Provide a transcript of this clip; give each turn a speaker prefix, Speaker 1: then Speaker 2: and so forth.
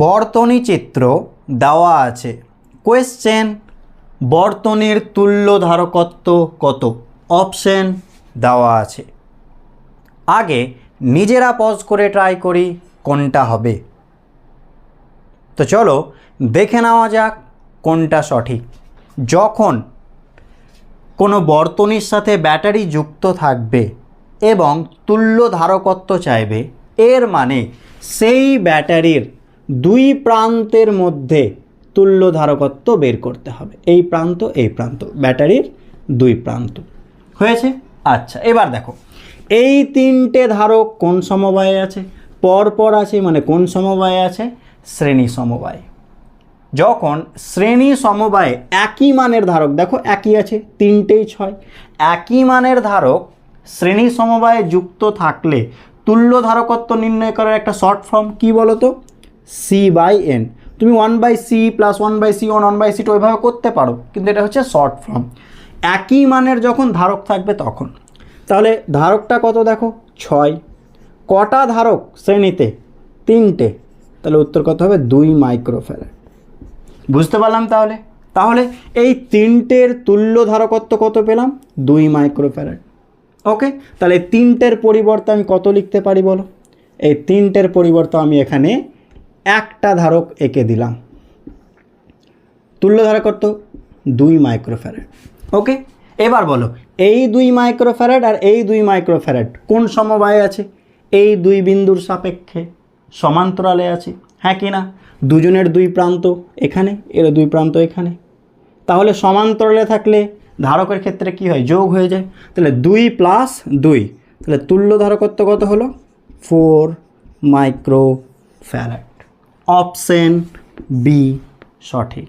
Speaker 1: বর্তনী চিত্র দেওয়া আছে। কোয়েশ্চেন, বর্তনীর তুল্য ধারকত্ব কত? অপশন দেওয়া আছে। আগে নিজেরা পজ করে ট্রাই করি কোনটা হবে। তো চলো দেখে নেওয়া যাক কোনটা সঠিক। যখন কোনো বর্তনীর সাথে ব্যাটারি যুক্ত থাকবে এবং তুল্য ধারকত্ব চাইবে, এর মানে সেই ব্যাটারির দুই প্রান্তের মধ্যে তুল্য ধারকত্ব বের করতে হবে। এই প্রান্ত এই প্রান্ত, ব্যাটারির দুই প্রান্ত হয়েছে। আচ্ছা, এবার দেখো এই তিনটে ধারক কোন সমবায়ে আছে? পরপর আছে, মানে কোন সমবায়ে আছে? শ্রেণী সমবায়ে। যখন শ্রেণী সমবায়ে একই মানের ধারক, দেখো একই আছে, তিনটেই 6, একই মানের ধারক শ্রেণী সমবায়ে যুক্ত থাকলে তুল্য ধারকত্ব নির্ণয় করার একটা শর্ট ফর্ম কি বলো তো? C/N। তুমি 1/C + 1/C1 1/C2 ওইভাবে করতে পারো, কিন্তু এটা হচ্ছে শর্ট ফর্ম। একই মানের যখন ধারক থাকবে তখন। তাহলে ধারকটা কত দেখো? 6। কটা ধারক শ্রেণীতে? 3টে। তাহলে উত্তর কত হবে? 2 মাইক্রোফ্যারাড। বুঝতে পারলাম তাহলে এই তিনটের তুল্য ধারকত্ব কত পেলাম? 2 মাইক্রোফ্যারাড। ওকে, তাহলে তিনটের পরিবর্তে আমি কত লিখতে পারি বলো? এই তিনটের পরিবর্তে আমি এখানে একটা ধারক এঁকে দিলাম। তুল্য ধারকত্ব 2 মাইক্রোফ্যারাড। ওকে, এবার বলো এই 2 মাইক্রোফ্যারাড আর এই 2 মাইক্রোফ্যারাড কোন সমবায়ে আছে? এই দুই বিন্দুর সাপেক্ষে সমান্তরালে আছে, হ্যাঁ কি না? দুজনের দুই প্রান্ত এখানে, এর দুই প্রান্ত এখানে। তাহলে সমান্তরালে থাকলে ধারকের ক্ষেত্রে কি হয়? যোগ হয়ে যায়। তাহলে 2 + 2, তাহলে তুল্য ধারকত্ব কত হলো? 4 মাইক্রোফ্যারাড। অপশন বি সঠিক।